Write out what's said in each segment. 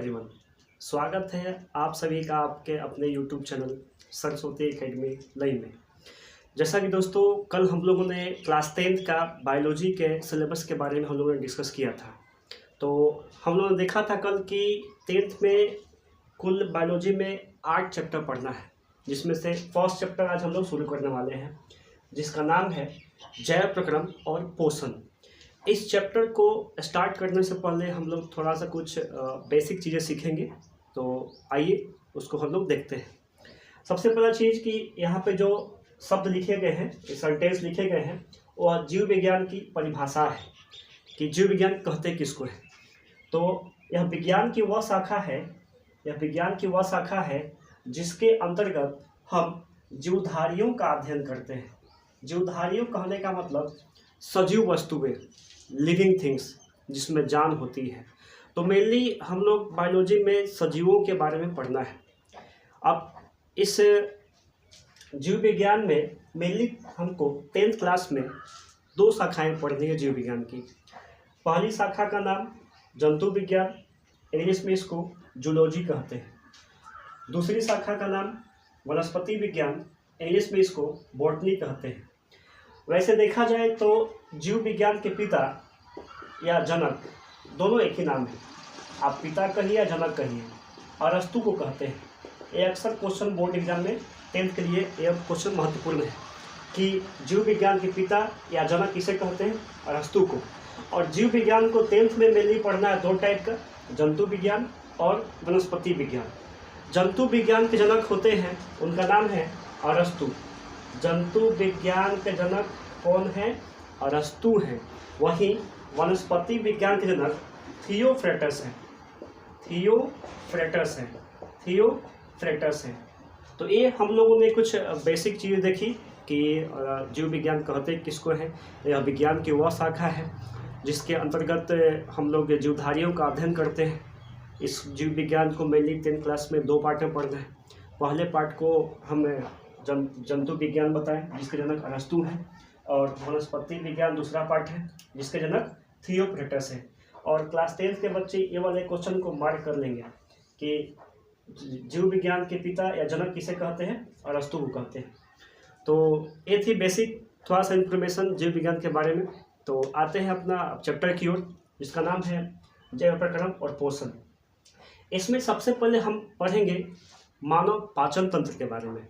Everyone, स्वागत है आप सभी का आपके अपने YouTube channel Saraswati academy live में। जैसा कि दोस्तों कल हम लोगों ने क्लास 10th का बायोलॉजी के सिलेबस के बारे में हम लोगों ने डिस्कस किया था। तो हम लोगों ने देखा था कल कि 10th में कुल बायोलॉजी में 8 चैप्टर पढ़ना है, जिसमें से फर्स्ट चैप्टर आज हम लोग शुरू करने वाले हैं, जिसका नाम है जैव प्रक्रम और पोषण। इस चैप्टर को स्टार्ट करने से पहले हम लोग थोड़ा सा कुछ बेसिक चीज़ें सीखेंगे। तो आइए उसको हम लोग देखते हैं। सबसे पहला चीज़ कि यहाँ पे जो शब्द लिखे गए हैं, सेंटेंस लिखे गए हैं, वह जीव विज्ञान की परिभाषा है कि जीव विज्ञान कहते किसको है। तो यह विज्ञान की वह शाखा है जिसके अंतर्गत हम जीवधारियों का अध्ययन करते हैं। जीवधारियों कहने का मतलब सजीव वस्तुएं, लिविंग थिंग्स, जिसमें जान होती है। तो मेनली हम लोग बायोलॉजी में सजीवों के बारे में पढ़ना है। अब इस जीव विज्ञान में मेनली हमको 10th क्लास में 2 शाखाएं पढ़नी है जीव विज्ञान की। पहली शाखा का नाम जंतु विज्ञान, इंग्लिश में इसको जूलॉजी कहते हैं। दूसरी शाखा का नाम वनस्पति विज्ञान, इंग्लिश में इसको बॉटनी कहते हैं। वैसे देखा जाए तो जीव विज्ञान के पिता या जनक दोनों एक ही नाम है। आप पिता कहिए या जनक कहिए, अरस्तु को कहते हैं। ये अक्सर क्वेश्चन बोर्ड एग्जाम में 10th के लिए यह क्वेश्चन महत्वपूर्ण है कि जीव विज्ञान के पिता या जनक किसे कहते हैं, अरस्तु को। और जीव विज्ञान को 10th में मेनली पढ़ना है 2 टाइप का, जंतु विज्ञान और वनस्पति विज्ञान। जंतु विज्ञान के जनक होते हैं, उनका नाम है अरस्तु। जंतु विज्ञान के जनक कौन है, अरस्तु हैं। वहीं वनस्पति विज्ञान के जनक थियोफ्रेटस हैं। तो ये हम लोगों ने कुछ बेसिक चीज़ें देखी कि जीव विज्ञान कहते किसको है। यह विज्ञान की वह शाखा है जिसके अंतर्गत हम लोग जीवधारियों का अध्ययन करते हैं। इस जीव विज्ञान को मेनली 10th क्लास में 2 पार्ट में पढ़ना है। पहले पार्ट को हम जंतु विज्ञान बताएं, जिसके जनक अरस्तु हैं, और वनस्पति विज्ञान दूसरा पार्ट है जिसके जनक थियोफ्रेटस है। और क्लास 10th के बच्चे ये वाले क्वेश्चन को मार्क कर लेंगे कि जीव विज्ञान के पिता या जनक किसे कहते हैं, अरस्तु को कहते हैं। तो ये थी बेसिक थोड़ा सा इन्फॉर्मेशन जीव विज्ञान के बारे में। तो आते हैं अपना चैप्टर की ओर, जिसका नाम है जैव प्रक्रम और पोषण। इसमें सबसे पहले हम पढ़ेंगे मानव पाचन तंत्र के बारे में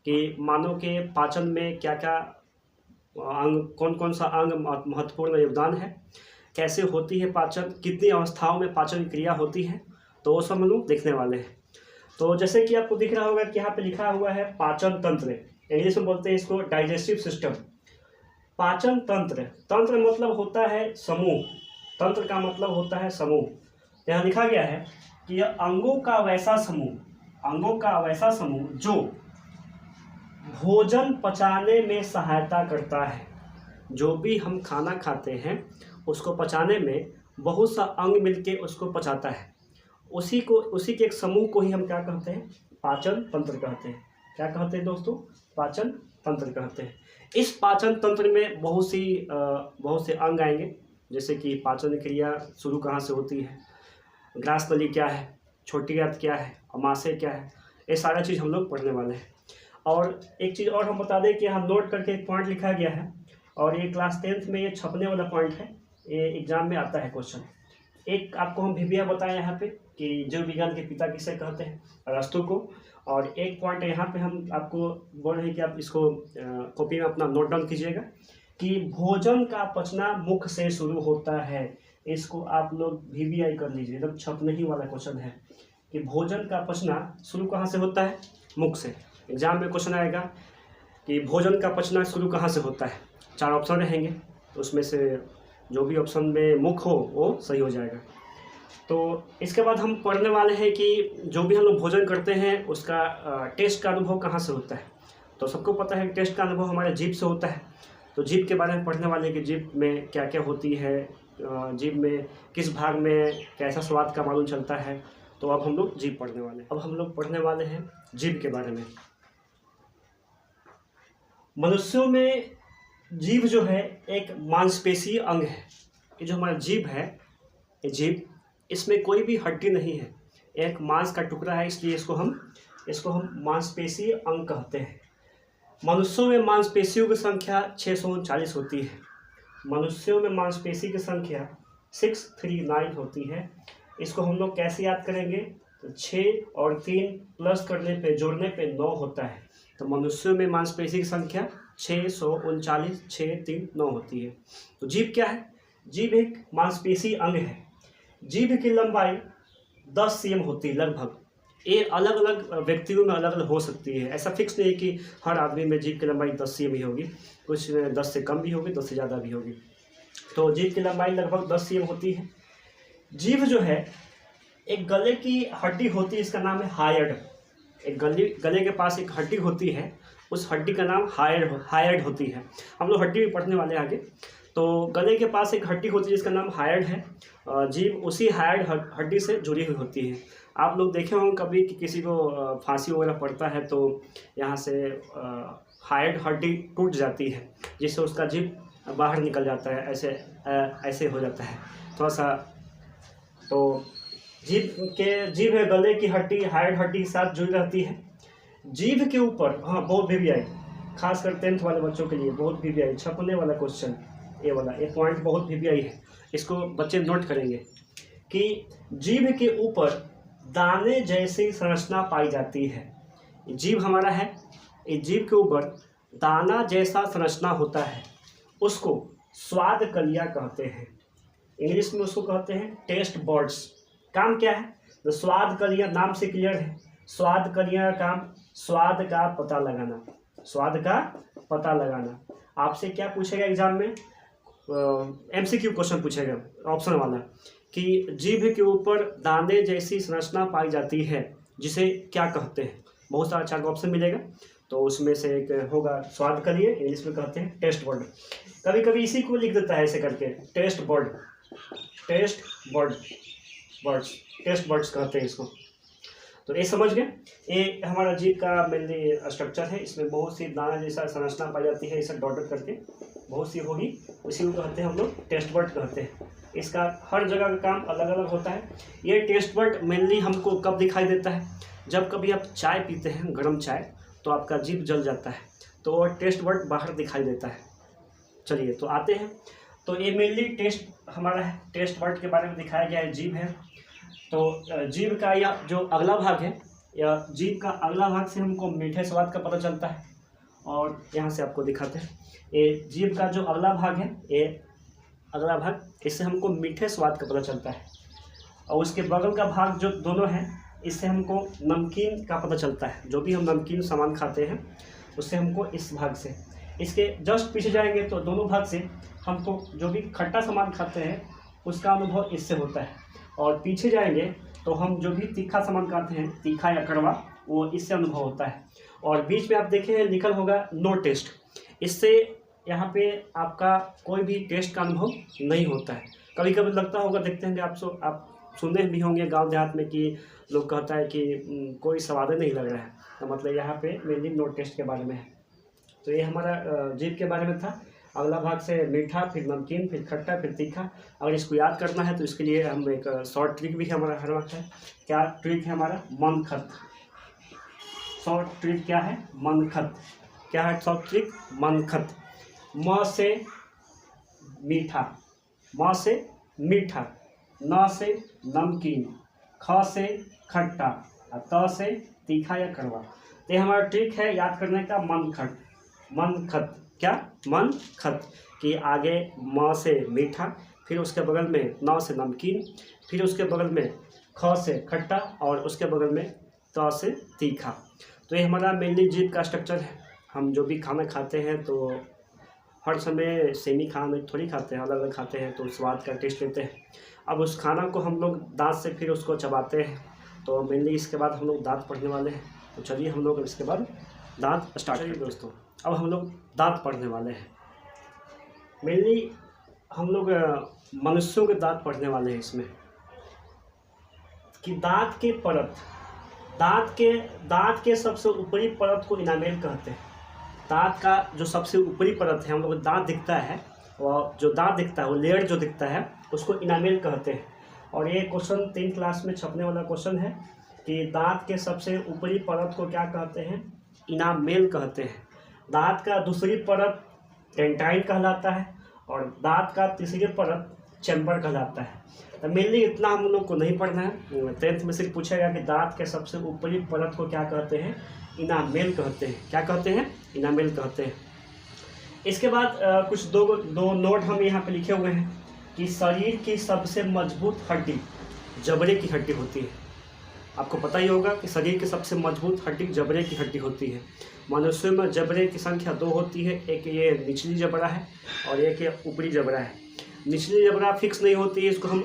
कि मानव के पाचन में क्या क्या अंग, कौन कौन सा अंग महत्वपूर्ण योगदान है, कैसे होती है पाचन, कितनी अवस्थाओं में पाचन क्रिया होती है, तो वो सब हम लोग देखने वाले हैं। तो जैसे कि आपको दिख रहा होगा कि यहाँ पे लिखा हुआ है पाचन तंत्र, इंग्लिश में बोलते हैं इसको डाइजेस्टिव सिस्टम। पाचन तंत्र, तंत्र मतलब होता है समूह, तंत्र का मतलब होता है समूह। यहाँ लिखा गया है कि यह अंगों का वैसा समूह जो भोजन पचाने में सहायता करता है। जो भी हम खाना खाते हैं उसको पचाने में बहुत सा अंग मिलके उसको पचाता है। उसी के एक समूह को ही हम क्या कहते हैं, पाचन तंत्र कहते हैं। क्या कहते हैं दोस्तों, पाचन तंत्र कहते हैं। इस पाचन तंत्र में बहुत से अंग आएंगे, जैसे कि पाचन क्रिया शुरू कहाँ से होती है, ग्रास नली क्या है, छोटी आंत क्या है, अमाशय क्या है, ये सारा चीज़ हम लोग पढ़ने वाले हैं। और एक चीज़ और हम बता दें कि हम नोट करके एक पॉइंट लिखा गया है, और ये क्लास 10th में ये छपने वाला पॉइंट है, ये एग्जाम में आता है क्वेश्चन। एक आपको हम भिविया बताएं यहाँ पे कि जीव विज्ञान के पिता किसे कहते हैं, अरस्तु को। और एक पॉइंट यहाँ पे हम आपको बोल रहे हैं कि आप इसको कॉपी में अपना नोट डाउन कीजिएगा कि भोजन का पचना मुख से शुरू होता है। इसको आप लोग VVI कर लीजिए, एकदम छपने ही वाला क्वेश्चन है कि भोजन का पचना शुरू कहाँ से होता है, मुख से। एग्जाम में क्वेश्चन आएगा कि भोजन का पचना शुरू कहाँ से होता है, 4 ऑप्शन रहेंगे, तो उसमें से जो भी ऑप्शन में मुख हो वो सही हो जाएगा। तो इसके बाद हम पढ़ने वाले हैं कि जो भी हम लोग भोजन करते हैं उसका टेस्ट का अनुभव कहाँ से होता है। तो सबको पता है कि टेस्ट का अनुभव हमारे जीभ से होता है। तो जीभ के बारे में पढ़ने वाले हैं कि जीभ में क्या क्या होती है, जीभ में किस भाग में कैसा स्वाद का मालूम चलता है। तो अब हम लोग जीभ पढ़ने वाले हैं। अब हम लोग पढ़ने वाले हैं जीभ के बारे में। मनुष्यों में जीभ जो है एक मांसपेशीय अंग है। ये जो हमारा जीभ है, ये जीभ, इसमें कोई भी हड्डी नहीं है, एक मांस का टुकड़ा है, इसलिए इसको हम मांसपेशीय अंग कहते हैं। मनुष्यों में मांसपेशियों की संख्या 639 होती है। मनुष्यों में मांसपेशी की संख्या 639 होती है। इसको हम लोग कैसे याद करेंगे? तो 6 और 3 प्लस करने पे, जोड़ने पे 9 होता है। तो मनुष्यों में मांसपेशी की संख्या 639, 6, 3, 9 होती है। तो जीभ क्या है? जीभ एक मांसपेशी अंग है। जीभ की लंबाई 10 cm होती है लगभग। ये अलग अलग व्यक्तियों में अलग अलग हो सकती है, ऐसा फिक्स नहीं है कि हर आदमी में जीभ की लंबाई 10 cm ही होगी, कुछ 10 से कम भी होगी, 10 से ज़्यादा भी होगी। तो जीभ की लंबाई लगभग 10 cm होती है। जीभ जो है एक गले की हड्डी होती है, इसका नाम है हायड। एक गले के पास एक हड्डी होती है, उस हड्डी का नाम हायड होती है। हम लोग हड्डी भी पढ़ने वाले हैं आगे। तो गले के पास एक हड्डी होती है जिसका नाम हायड है। जीभ उसी हायड हड्डी से जुड़ी हुई होती है। आप लोग देखे होंगे कभी कि किसी को फांसी वगैरह पड़ता है तो यहाँ से हायड हड्डी टूट जाती है, जिससे उसका जीभ बाहर निकल जाता है, ऐसे हो जाता है थोड़ा सा। तो जीभ गले की हड्डी हायड हड्डी के साथ जुड़ी रहती है। जीभ के ऊपर, हाँ बहुत VVI, खासकर 10th वाले बच्चों के लिए बहुत VVI छपने वाला क्वेश्चन, ये पॉइंट बहुत VVI है, इसको बच्चे नोट करेंगे कि जीभ के ऊपर दाने जैसी संरचना पाई जाती है। जीभ हमारा है, इस जीभ के ऊपर दाना जैसा संरचना होता है, उसको स्वाद कलिया कहते हैं। इंग्लिश में उसको कहते हैं टेस्ट बर्ड्स। काम क्या है? तो स्वाद कलिया, नाम से क्लियर है, स्वाद कलिया का काम स्वाद का पता लगाना, स्वाद का पता लगाना। आपसे क्या पूछेगा एग्जाम में? MCQ क्वेश्चन पूछेगा ऑप्शन वाला कि जीभ के ऊपर दाने जैसी संरचना पाई जाती है जिसे क्या कहते हैं। बहुत सारा अच्छा ऑप्शन मिलेगा, तो उसमें से एक होगा स्वाद कलिए, इंग्लिश में कहते हैं टेस्ट बर्ड। कभी कभी इसी को लिख देता है ऐसे करके, टेस्ट बर्ड्स कहते हैं इसको। तो ये समझ गए, ये हमारा जीभ का मेनली स्ट्रक्चर है। इसमें बहुत सी दाना जैसा संरचना पाई जाती है, इसे डॉटेड करके बहुत सी होगी, उसी को कहते हैं हम लोग टेस्ट बर्ड कहते हैं। इसका हर जगह का काम अलग अलग होता है। ये टेस्ट बर्ड मेनली हमको कब दिखाई देता है? जब कभी आप चाय पीते हैं, गर्म चाय, तो आपका जीभ जल जाता है, तो वो टेस्ट बर्ड बाहर दिखाई देता है। चलिए तो आते हैं, तो ये मेनली टेस्ट हमारा है, टेस्ट बर्ड के बारे में दिखाया गया है, जीभ है। तो जीभ का यह जो अगला भाग है, या जीभ का अगला भाग से हमको मीठे स्वाद का पता चलता है। और यहाँ से आपको दिखाते हैं, ये जीभ का जो अगला भाग है, ये अगला भाग, इससे हमको मीठे स्वाद का पता चलता है। और उसके बगल का भाग जो दोनों हैं, इससे हमको नमकीन का पता चलता है। जो भी हम नमकीन सामान खाते हैं उससे हमको इस भाग से, इसके जस्ट पीछे जाएंगे तो दोनों भाग से हमको जो भी खट्टा सामान खाते हैं उसका अनुभव इससे होता है। और पीछे जाएंगे तो हम जो भी तीखा सामान खाते हैं, तीखा या कड़वा, वो इससे अनुभव होता है। और बीच में आप देखें लिखा होगा नो टेस्ट, इससे यहाँ पे आपका कोई भी टेस्ट का अनुभव नहीं होता है। कभी कभी लगता होगा, देखते हैं आप सुने भी होंगे गांव देहात में कि लोग कहता है कि कोई स्वाद नहीं लग रहा है, तो मतलब यहाँ पे मेनली नो टेस्ट के बारे में है। तो ये हमारा जीभ के बारे में था। अगला भाग से मीठा, फिर नमकीन, फिर खट्टा, फिर तीखा। अगर इसको याद करना है तो इसके लिए हम एक शॉर्ट ट्रिक भी हमारा हर वक्त है। क्या ट्रिक है हमारा? मनखत। शॉर्ट ट्रिक क्या है? मनखत। क्या है शॉर्ट ट्रिक? मनखत। म से मीठा, म से मीठा, न से नमकीन, ख से खट्टा, त से तीखा या कड़वा। तो ये हमारा ट्रिक है याद करने का, मनखट। मनखत क्या? मनखत कि आगे म से मीठा, फिर उसके बगल में न से नमकीन, फिर उसके बगल में ख से खट्टा, और उसके बगल में त से तीखा। तो ये हमारा मेनली जीभ का स्ट्रक्चर है। हम जो भी खाना खाते हैं तो हर समय सेम ही खाना थोड़ी खाते हैं, अलग अलग खाते हैं, तो स्वाद का टेस्ट लेते हैं। अब उस खाना को हम लोग दांत से फिर उसको चबाते हैं। तो मेनली इसके बाद हम लोग दांत पढ़ने वाले हैं। तो चलिए हम लोग इसके बाद दांत स्टार्ट करिए दोस्तों। अब हम लोग दांत पढ़ने वाले हैं। मेनली हम लोग मनुष्यों के दांत पढ़ने वाले हैं इसमें, कि दांत के परत, दांत के सबसे ऊपरी परत को इनामेल कहते हैं। दांत का जो सबसे ऊपरी परत है, हम लोग दांत दिखता है, और जो दांत दिखता है, वो लेयर जो दिखता है, उसको इनामेल कहते हैं। और ये क्वेश्चन 3 क्लास में छपने वाला क्वेश्चन है कि दांत के सबसे ऊपरी परत को क्या कहते हैं? इनामेल कहते हैं। दांत का दूसरी परत डेंटाइन कहलाता है और दांत का तीसरी परत चैम्बर कहलाता है। तो मेनली इतना हम लोग को नहीं पढ़ना है। 10th में सिर्फ पूछेगा कि दांत के सबसे ऊपरी परत को क्या कहते हैं? इनामेल कहते हैं। क्या कहते हैं? इनामेल कहते हैं। इसके बाद कुछ दो नोट हम यहाँ पे लिखे हुए हैं कि शरीर की सबसे मजबूत हड्डी जबड़े की हड्डी होती है। आपको पता ही होगा कि शरीर की सबसे मजबूत हड्डी जबड़े की हड्डी होती है। मनुष्य में जबड़े की संख्या 2 होती है, एक ये निचली जबड़ा है और एक ये ऊपरी जबड़ा है। निचली जबड़ा फिक्स नहीं होती है, इसको हम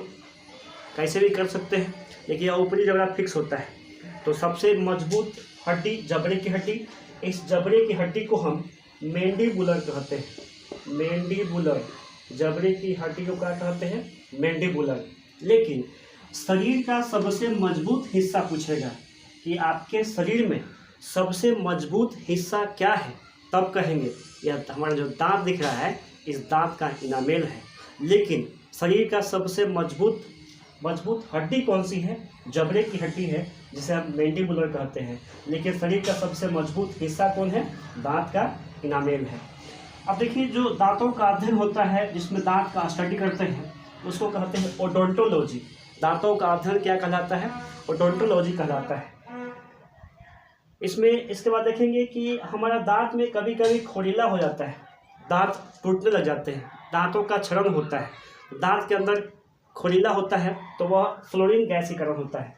कैसे भी कर सकते हैं, लेकिन यह ऊपरी जबड़ा फिक्स होता है। तो सबसे मजबूत हड्डी जबड़े की हड्डी, इस जबड़े की हड्डी को हम मैंडिबुलर कहते हैं। मैंडिबुलर, जबड़े की हड्डी को क्या कहते हैं? मैंडिबुलर। लेकिन शरीर का सबसे मजबूत हिस्सा पूछेगा कि आपके शरीर में सबसे मजबूत हिस्सा क्या है, तब कहेंगे यह हमारा जो दांत दिख रहा है इस दांत का इनामेल है। लेकिन शरीर का सबसे मजबूत हड्डी कौन सी है? जबड़े की हड्डी है, जिसे हम मैंडिबुलर कहते हैं। लेकिन शरीर का सबसे मजबूत हिस्सा कौन है? दांत का इनामेल है। अब देखिए, जो दांतों का अध्ययन होता है, जिसमें दांत का स्टडी करते हैं, उसको कहते हैं ओडोंटोलॉजी। दांतों का अध्ययन क्या कहलाता है? ओडोंटोलॉजी कहलाता है। इसमें इसके बाद देखेंगे कि हमारा दांत में कभी कभी खोरीला हो जाता है, दांत टूटने लग जाते हैं, दांतों का क्षरण होता है। दांत के अंदर खोरीला होता है तो वह फ्लोरीन गैसीकरण होता है।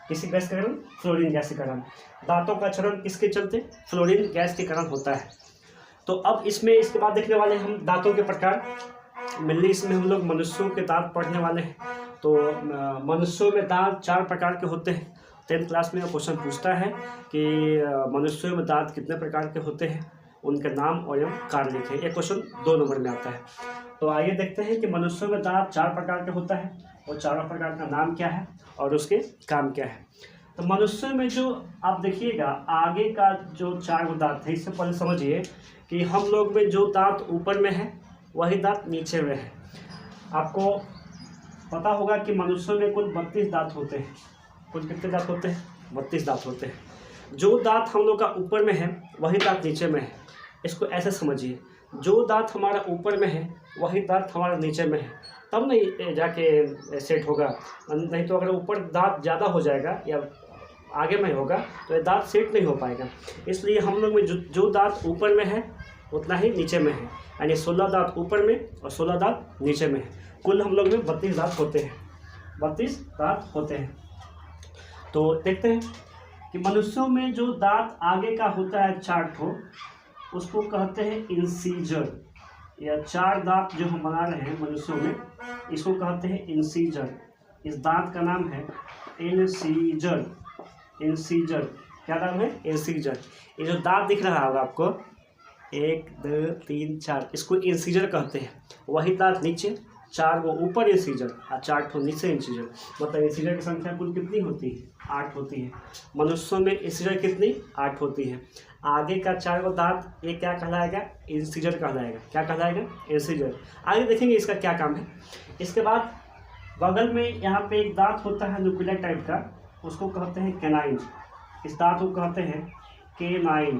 किसी गैस के कारण? फ्लोरीन गैसीकरण। दांतों का क्षरण किसके चलते? फ्लोरीन गैस के कारण होता है। तो अब इसमें इसके बाद देखने वाले हम दांतों के प्रकार। मेनली इसमें हम लोग मनुष्यों के दांत पढ़ने वाले हैं। तो मनुष्यों में दांत 4 प्रकार के होते हैं। 10th क्लास में क्वेश्चन पूछता है कि मनुष्यों में दांत कितने प्रकार के होते हैं, उनके नाम और एवं कार्य लिखें। ये क्वेश्चन 2 नंबर में आता है। तो आइए देखते हैं कि मनुष्यों में दांत 4 प्रकार के होता है, और चारों प्रकार का नाम क्या है और उसके काम क्या है। तो मनुष्य में जो आप देखिएगा आगे का जो 4 दांत है, इससे पहले समझिए कि हम लोग में जो दांत ऊपर में है वही दांत नीचे में है। आपको पता होगा कि मनुष्यों में कुल 32 दांत होते हैं। कुल कितने दांत होते हैं? 32 दांत होते हैं। जो दांत हम लोग का ऊपर में है वही दांत नीचे में है। इसको ऐसे समझिए, जो दांत हमारा ऊपर में है वही दांत हमारा नीचे में है, तब नहीं जाके सेट होगा। नहीं तो अगर ऊपर दांत ज़्यादा हो जाएगा या आगे में होगा तो ये दांत सेट नहीं हो पाएगा। इसलिए हम लोग में जो दांत ऊपर में है उतना ही नीचे में है, यानी 16 दांत ऊपर में और 16 दांत नीचे में है। कुल हम लोग में 32 दांत होते हैं। 32 दांत होते हैं। तो देखते हैं कि मनुष्यों में जो दांत आगे का होता है 4 ठो, उसको कहते हैं इंसीजर। या 4 दांत जो हम बना रहे हैं मनुष्यों में, इसको कहते हैं इंसीजर। इस दांत का नाम है इंसीजर। इंसीजर क्या नाम है? इंसीजर। ये जो दांत दिख रहा होगा आपको 1 2 3 4, इसको इंसीजर कहते हैं। वही दांत नीचे, 4 वो ऊपर इंसीजर और 4 ठो नीचे इंसीजर। मतलब इंसीजर की संख्या कुल कितनी होती है? 8 होती है। मनुष्यों में इंसीजर कितनी? 8 होती है। आगे का 4 वो दांत, ये क्या कहलाएगा? इंसीजर कहलाएगा। क्या कहलाएगा? इंसीजर। आगे देखेंगे इसका क्या काम है। इसके बाद बगल में यहाँ पे एक दांत होता है न्यूक्लियर टाइप का, उसको कहते हैं कैनाइन। इस दांत को कहते हैं केनाइन।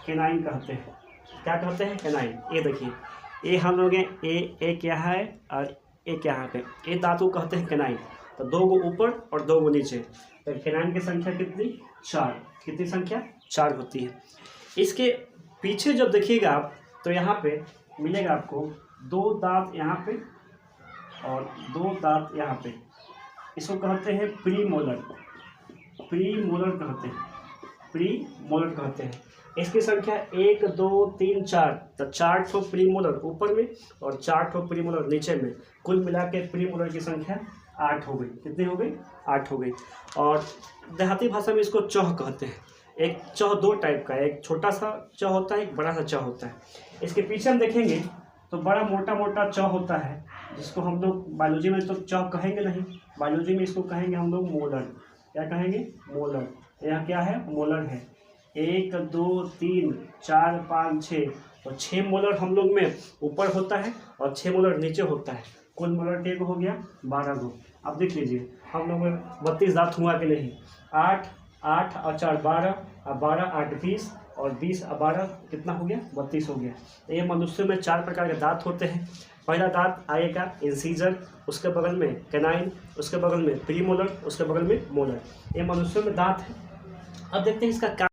केनाइन कहते हैं। क्या कहते हैं? कैनाइन। ये देखिए, ये हम लोग एक यहाँ है और एक यहाँ पे, ये दांत को कहते हैं कैनाइन। तो 2 गो ऊपर और 2 गो नीचे। तो कैनाइन की संख्या कितनी? 4। कितनी संख्या? 4 होती है। इसके पीछे जब देखिएगा आप तो यहाँ पे मिलेगा आपको 2 दांत यहाँ पे और 2 दांत यहाँ पे। इसको कहते हैं प्रीमोलर। प्रीमोलर कहते हैं। प्रीमोलर कहते हैं। इसकी संख्या 1 2 3 4। तो 4 ठो प्रीमोलर ऊपर में और 4 ठो प्रीमोलर नीचे में। कुल मिला के प्रीमोलर की संख्या 8 हो गई। कितनी हो गई? 8 हो गई। और देहाती भाषा में इसको चौह कहते हैं। एक चौह 2 टाइप का है, एक छोटा सा चौह होता है, एक बड़ा सा चौह होता है। इसके पीछे हम देखेंगे तो बड़ा मोटा मोटा चौह होता है, जिसको हम लोग बायोलॉजी में तो चौह कहेंगे नहीं, बायोलॉजी में इसको कहेंगे हम लोग मोलर। क्या कहेंगे? मोलर। यह क्या है? मोलर है। 1 2 3 4 5 6, और 6 मोलर हम लोग में ऊपर होता है और 6 मोलर नीचे होता है। कुल मोलर टेक हो गया 12 गो। अब देख लीजिए हम लोग में 32 दांत हुआ कि नहीं। 8 8 और 4 12 और 12 8 20 और 20 और 12 कितना हो गया, 32 हो गया। तो ये मनुष्य में 4 प्रकार के दांत होते हैं। पहला दांत आएगा इंसीजर, उसके बगल में कैनाइन, उसके बगल में प्रीमोलर, उसके बगल में मोलर। ये मनुष्यों में दांत है। अब देखते हैं इसका